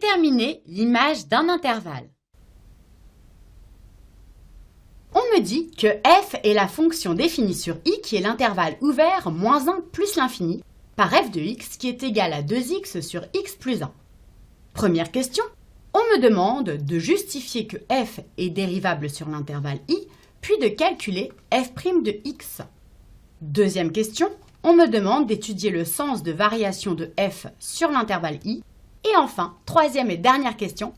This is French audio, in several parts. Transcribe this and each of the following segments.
Déterminer l'image d'un intervalle. On me dit que f est la fonction définie sur i qui est l'intervalle ouvert moins 1 plus l'infini par f de x qui est égal à 2x sur x plus 1. Première question, on me demande de justifier que f est dérivable sur l'intervalle i, puis de calculer f' de x. Deuxième question, on me demande d'étudier le sens de variation de f sur l'intervalle i. Et enfin, troisième et dernière question,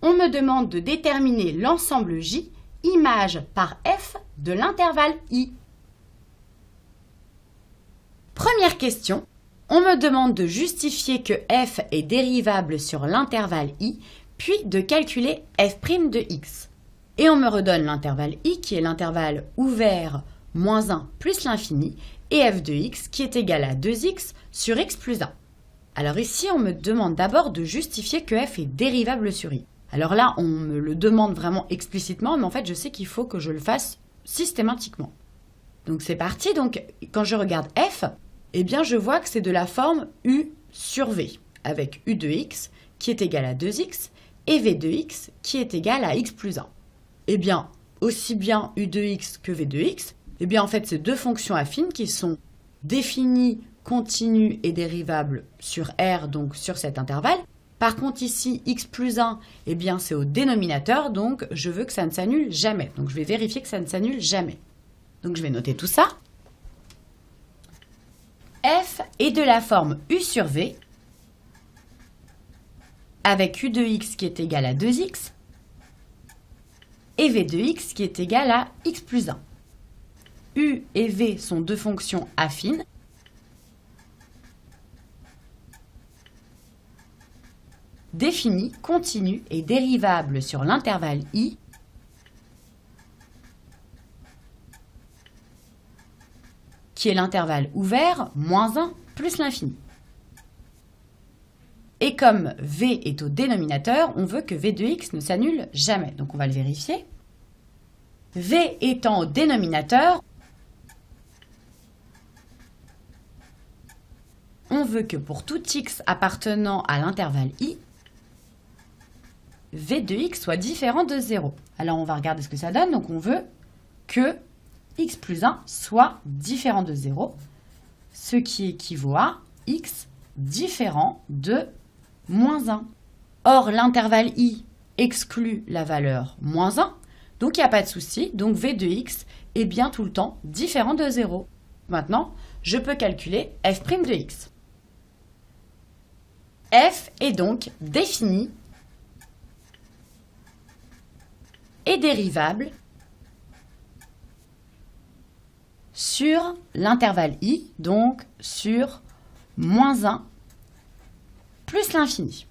on me demande de déterminer l'ensemble J, image par f de l'intervalle i. Première question, on me demande de justifier que f est dérivable sur l'intervalle i, puis de calculer f' de x. Et on me redonne l'intervalle i qui est l'intervalle ouvert moins 1 plus l'infini et f de x qui est égal à 2x sur x plus 1. Alors ici, on me demande d'abord de justifier que f est dérivable sur i. Alors là, on me le demande vraiment explicitement, mais en fait, je sais qu'il faut que je le fasse systématiquement. Donc c'est parti. Donc quand je regarde f, eh bien je vois que c'est de la forme u sur v, avec u de x qui est égal à 2x et v de x qui est égal à x plus 1. Eh bien, aussi bien u de x que v de x, eh bien en fait, c'est deux fonctions affines qui sont définies, continues et dérivables sur R, donc sur cet intervalle. Par contre ici, x plus 1, eh bien c'est au dénominateur, donc je veux que ça ne s'annule jamais. Donc je vais vérifier que ça ne s'annule jamais. Donc je vais noter tout ça. F est de la forme u sur v, avec u de x qui est égal à 2x, et v de x qui est égal à x plus 1. U et v sont deux fonctions affines. Définies, continues et dérivables sur l'intervalle i, qui est l'intervalle ouvert moins 1 plus l'infini. Et comme v est au dénominateur, on veut que v de x ne s'annule jamais. Donc on va le vérifier. V étant au dénominateur, on veut que pour tout x appartenant à l'intervalle i, v de x soit différent de 0. Alors on va regarder ce que ça donne. Donc on veut que x plus 1 soit différent de 0, ce qui équivaut à x différent de moins 1. Or l'intervalle i exclut la valeur moins 1, donc il n'y a pas de souci. Donc v de x est bien tout le temps différent de 0. Maintenant, je peux calculer f' de x. F est donc défini et dérivable sur l'intervalle i, donc sur moins 1 plus l'infini.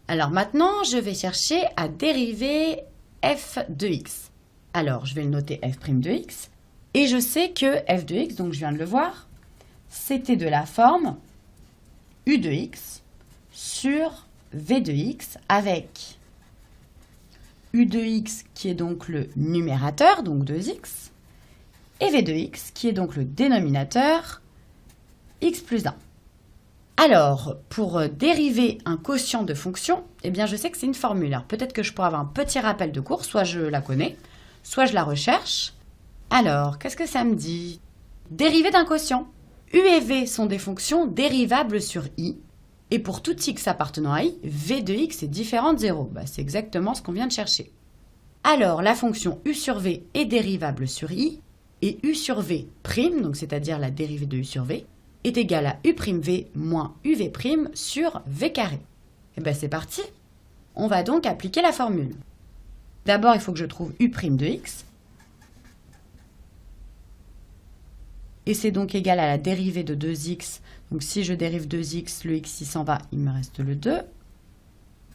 Alors maintenant, je vais chercher à dériver f de x. Alors, je vais le noter f' de x. Et je sais que f de x, donc je viens de le voir, c'était de la forme u de x sur v de x avec u de x qui est donc le numérateur, donc 2x, et v de x qui est donc le dénominateur, x plus 1. Alors, pour dériver un quotient de fonction, eh bien je sais que c'est une formule. Alors peut-être que je pourrais avoir un petit rappel de cours, soit je la connais, soit je la recherche. Alors, qu'est-ce que ça me dit? Dériver d'un quotient. U et v sont des fonctions dérivables sur i. Et pour tout x appartenant à i, v de x est différent de 0. C'est exactement ce qu'on vient de chercher. Alors, la fonction u sur v est dérivable sur i, et u sur v', donc c'est-à-dire la dérivée de u sur v, est égale à u'v moins uv' sur v carré. Et bien c'est parti. On va donc appliquer la formule. D'abord, il faut que je trouve u' de x. Et c'est donc égal à la dérivée de 2x. Donc si je dérive 2x, le x il s'en va, il me reste le 2.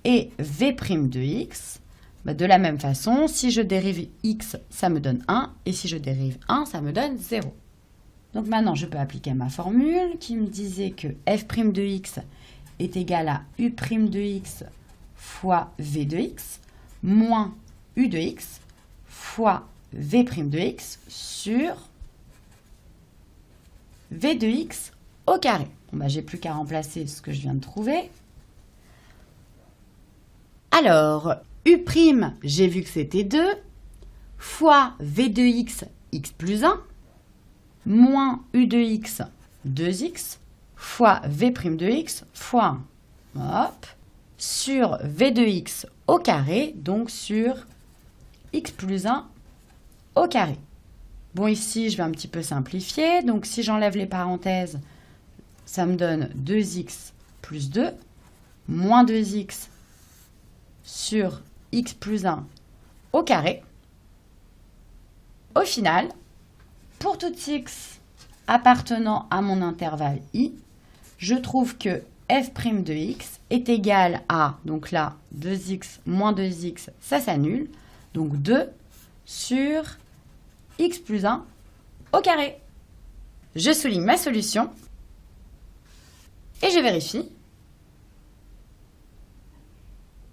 Et v' de x, de la même façon, si je dérive x, ça me donne 1. Et si je dérive 1, ça me donne 0. Donc maintenant, je peux appliquer ma formule qui me disait que f' de x est égal à u' de x fois v de x moins u de x fois v' de x sur v de x au carré. Bon, j'ai plus qu'à remplacer ce que je viens de trouver. Alors, U', j'ai vu que c'était 2, fois V de x, x plus 1, moins U de x, 2x, fois V' de x, fois 1. Hop. Sur V de x au carré, donc sur x plus 1 au carré. Bon, ici, je vais un petit peu simplifier. Donc, si j'enlève les parenthèses, ça me donne 2x plus 2, moins 2x sur x plus 1 au carré. Au final, pour tout x appartenant à mon intervalle i, je trouve que f' de x est égal à, donc là, 2x moins 2x, ça s'annule, donc 2 sur x plus 1 au carré. Je souligne ma solution et je vérifie.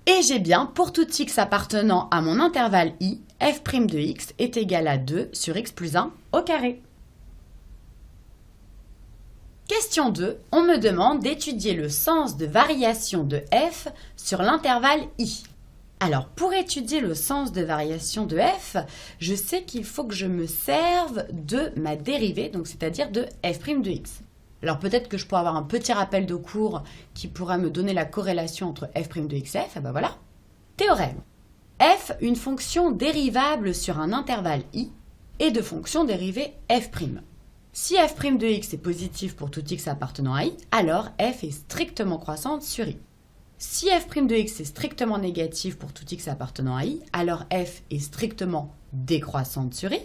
Et j'ai bien, pour tout x appartenant à mon intervalle i, f' de x est égal à 2 sur x plus 1 au carré. Question 2, on me demande d'étudier le sens de variation de f sur l'intervalle i. Alors, pour étudier le sens de variation de f, je sais qu'il faut que je me serve de ma dérivée, donc c'est-à-dire de f' de x. Alors peut-être que je pourrais avoir un petit rappel de cours qui pourra me donner la corrélation entre f' de x et f, et ben voilà. Théorème. F, une fonction dérivable sur un intervalle i, est de fonction dérivée f'. Si f' de x est positif pour tout x appartenant à i, alors f est strictement croissante sur i. Si f' de x est strictement négatif pour tout x appartenant à i, alors f est strictement décroissante sur i.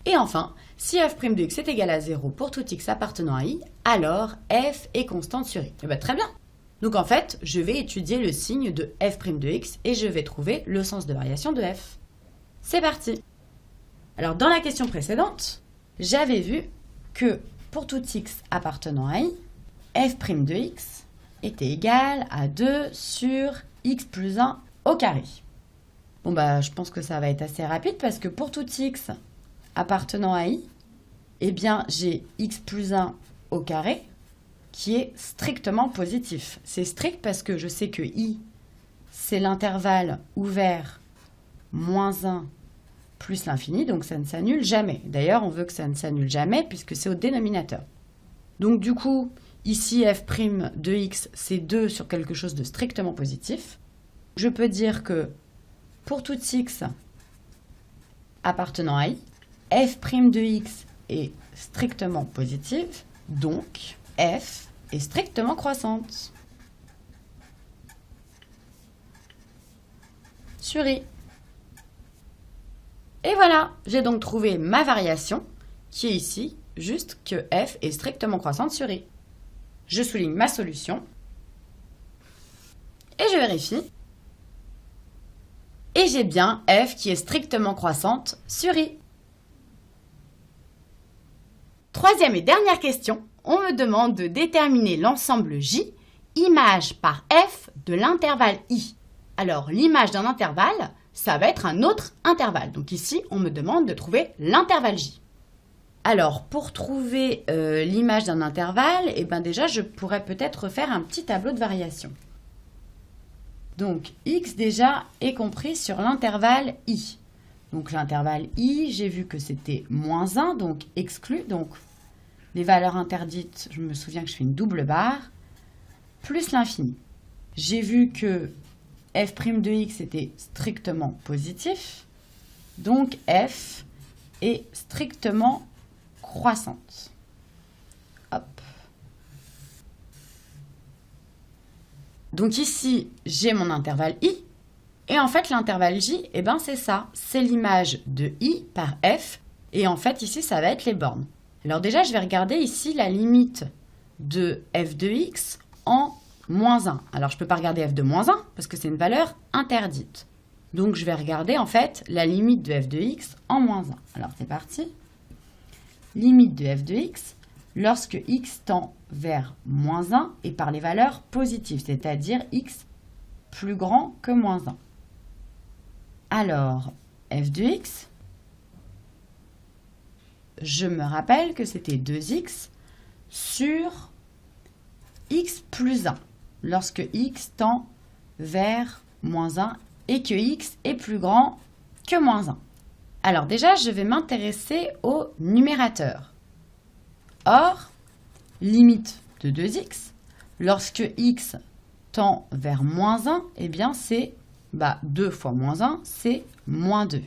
Et enfin, si f' de x est égal à 0 pour tout x appartenant à i, alors f est constante sur i. Et bien, très bien. Donc en fait, je vais étudier le signe de f' de x et je vais trouver le sens de variation de f. C'est parti. Alors dans la question précédente, j'avais vu que pour tout x appartenant à i, f' de x était égal à 2 sur x plus 1 au carré. Bon bah je pense que ça va être assez rapide parce que pour tout x appartenant à i, eh bien j'ai x plus 1 au carré qui est strictement positif. C'est strict parce que je sais que i, c'est l'intervalle ouvert moins 1 plus l'infini, donc ça ne s'annule jamais. D'ailleurs, on veut que ça ne s'annule jamais puisque c'est au dénominateur. Donc du coup, ici f' de x, c'est 2 sur quelque chose de strictement positif. Je peux dire que pour tout x appartenant à i, f' de x est strictement positive, donc f est strictement croissante sur i. Et voilà, j'ai donc trouvé ma variation, qui est ici, juste que f est strictement croissante sur i. Je souligne ma solution, et je vérifie. Et j'ai bien f qui est strictement croissante sur i. Troisième et dernière question, on me demande de déterminer l'ensemble J, image par f de l'intervalle i. Alors, l'image d'un intervalle, ça va être un autre intervalle. Donc ici, on me demande de trouver l'intervalle J. Alors, pour trouver l'image d'un intervalle, eh ben déjà, je pourrais peut-être refaire un petit tableau de variation. Donc, x déjà est compris sur l'intervalle i. Donc, l'intervalle i, j'ai vu que c'était moins 1, donc exclu. Donc, les valeurs interdites, je me souviens que je fais une double barre, plus l'infini. J'ai vu que f' de x était strictement positif, donc f est strictement croissante. Hop. Donc ici, j'ai mon intervalle i, et en fait l'intervalle j, eh ben c'est ça, c'est l'image de i par f, et en fait ici ça va être les bornes. Alors déjà, je vais regarder ici la limite de f de x en moins 1. Alors, je ne peux pas regarder f de moins 1 parce que c'est une valeur interdite. Donc, je vais regarder en fait la limite de f de x en moins 1. Alors, c'est parti. Limite de f de x lorsque x tend vers moins 1 et par les valeurs positives, c'est-à-dire x plus grand que moins 1. Alors, f de x, je me rappelle que c'était 2x sur x plus 1. Lorsque x tend vers moins 1 et que x est plus grand que moins 1. Alors déjà, je vais m'intéresser au numérateur. Or, limite de 2x, lorsque x tend vers moins 1, eh bien c'est 2 fois moins 1, c'est moins 2.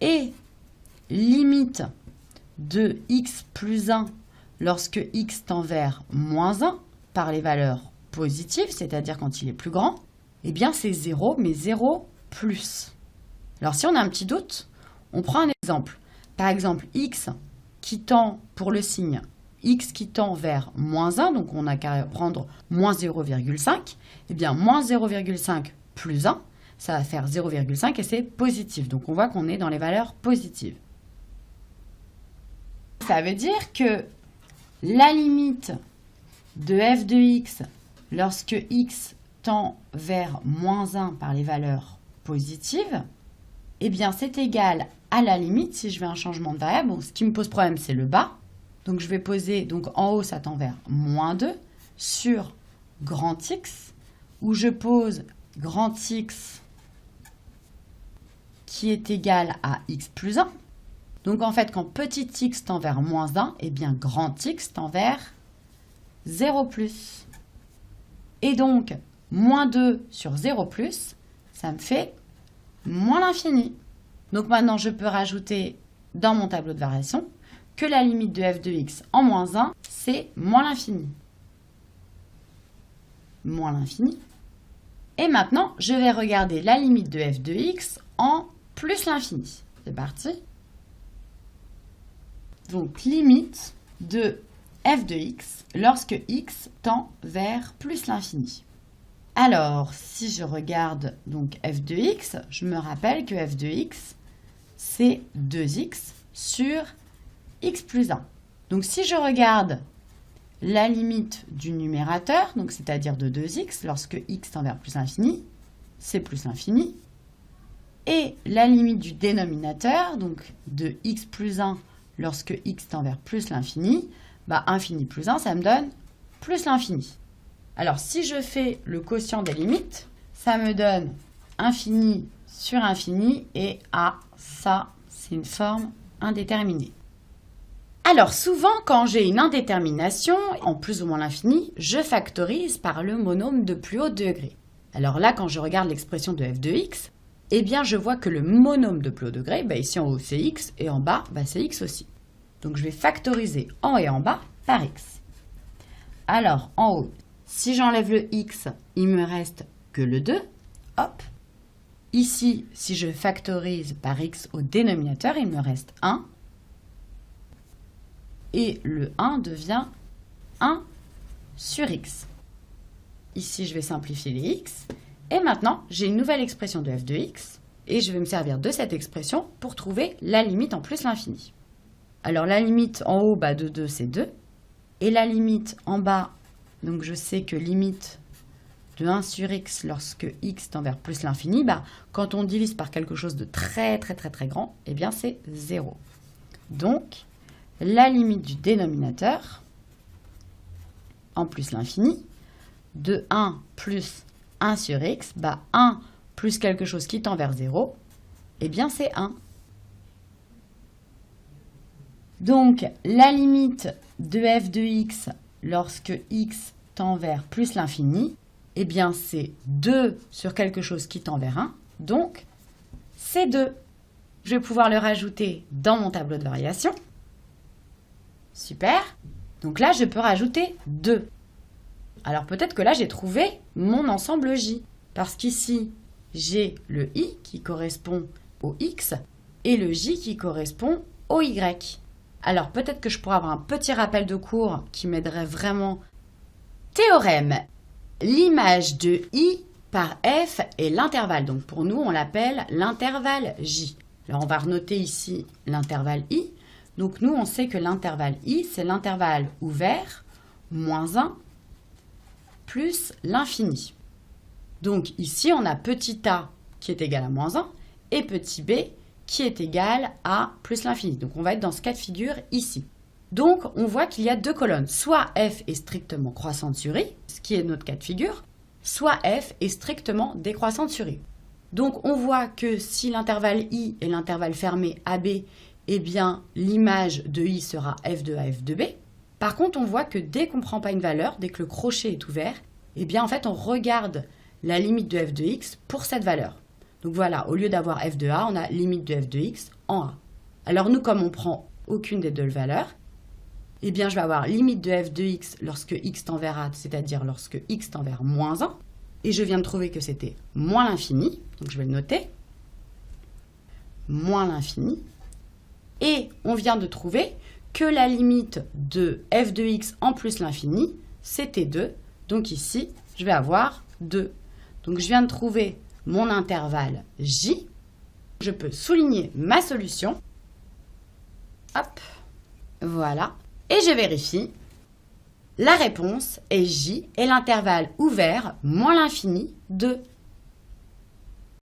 Et limite de x plus 1 lorsque x tend vers moins 1 par les valeurs positives, c'est-à-dire quand il est plus grand, eh bien c'est 0, mais 0 plus. Alors si on a un petit doute, on prend un exemple. Par exemple, x qui tend pour le signe, x qui tend vers moins 1, donc on n'a qu'à prendre moins 0,5, eh bien moins 0,5 plus 1, ça va faire 0,5 et c'est positif. Donc on voit qu'on est dans les valeurs positives. Ça veut dire que la limite de f de x lorsque x tend vers moins 1 par les valeurs positives, eh bien c'est égal à la limite, si je fais un changement de variable, bon, ce qui me pose problème c'est le bas, donc je vais poser, donc en haut ça tend vers moins 2, sur grand X, où je pose grand X qui est égal à x plus 1. Donc en fait, quand petit x tend vers moins 1, eh bien grand X tend vers 0 plus. Et donc, moins 2 sur 0 plus, ça me fait moins l'infini. Donc maintenant, je peux rajouter dans mon tableau de variation que la limite de f de x en moins 1, c'est moins l'infini. Moins l'infini. Et maintenant, je vais regarder la limite de f de x en plus l'infini. C'est parti. Donc, limite de f de x lorsque x tend vers plus l'infini. Alors, si je regarde donc f de x, je me rappelle que f de x, c'est 2x sur x plus 1. Donc, si je regarde la limite du numérateur, donc c'est-à-dire de 2x, lorsque x tend vers plus l'infini, c'est plus l'infini. Et la limite du dénominateur, donc de x plus 1, lorsque x tend vers plus l'infini, infini plus 1, ça me donne plus l'infini. Alors, si je fais le quotient des limites, ça me donne infini sur infini, et ça, c'est une forme indéterminée. Alors, souvent, quand j'ai une indétermination, en plus ou moins l'infini, je factorise par le monôme de plus haut degré. Alors là, quand je regarde l'expression de f de x, eh bien, je vois que le monôme de plus haut degré, ici en haut, c'est x, et en bas, c'est x aussi. Donc, je vais factoriser en haut et en bas par x. Alors, en haut, si j'enlève le x, il me reste que le 2. Hop. Ici, si je factorise par x au dénominateur, il me reste 1. Et le 1 devient 1 sur x. Ici, je vais simplifier les x. Et maintenant, j'ai une nouvelle expression de f de x. Et je vais me servir de cette expression pour trouver la limite en plus l'infini. Alors, la limite en haut de 2, c'est 2. Et la limite en bas, donc je sais que limite de 1 sur x lorsque x tend vers plus l'infini, quand on divise par quelque chose de très grand, eh bien c'est 0. Donc, la limite du dénominateur en plus l'infini de 1 plus 1 sur x, 1 plus quelque chose qui tend vers 0, eh bien c'est 1. Donc, la limite de f de x lorsque x tend vers plus l'infini, eh bien c'est 2 sur quelque chose qui tend vers 1, donc c'est 2. Je vais pouvoir le rajouter dans mon tableau de variation. Super. Donc là, je peux rajouter 2. Alors peut-être que là, j'ai trouvé mon ensemble J. Parce qu'ici, j'ai le I qui correspond au X et le J qui correspond au Y. Alors peut-être que je pourrais avoir un petit rappel de cours qui m'aiderait vraiment. Théorème. L'image de I par F est l'intervalle. Donc pour nous, on l'appelle l'intervalle J. Alors on va renoter ici l'intervalle I. Donc nous, on sait que l'intervalle I, c'est l'intervalle ouvert, moins 1, plus l'infini. Donc ici, on a petit a qui est égal à moins 1 et petit b qui est égal à plus l'infini. Donc on va être dans ce cas de figure ici. Donc on voit qu'il y a deux colonnes. Soit f est strictement croissante sur i, ce qui est notre cas de figure, soit f est strictement décroissante sur i. Donc on voit que si l'intervalle i est l'intervalle fermé AB, eh bien l'image de i sera f de a, f de b. Par contre, on voit que dès qu'on ne prend pas une valeur, dès que le crochet est ouvert, eh bien en fait on regarde la limite de f de x pour cette valeur. Donc voilà, au lieu d'avoir f de a, on a limite de f de x en a. Alors nous, comme on prend aucune des deux valeurs, eh bien je vais avoir limite de f de x lorsque x tend vers a, c'est-à-dire lorsque x tend vers moins 1. Et je viens de trouver que c'était moins l'infini, donc je vais le noter. Moins l'infini. Et on vient de trouver que la limite de f de x en plus l'infini, c'était 2. Donc ici, je vais avoir 2. Donc je viens de trouver mon intervalle j. Je peux souligner ma solution. Hop, voilà. Et je vérifie. La réponse est j et l'intervalle ouvert moins l'infini 2.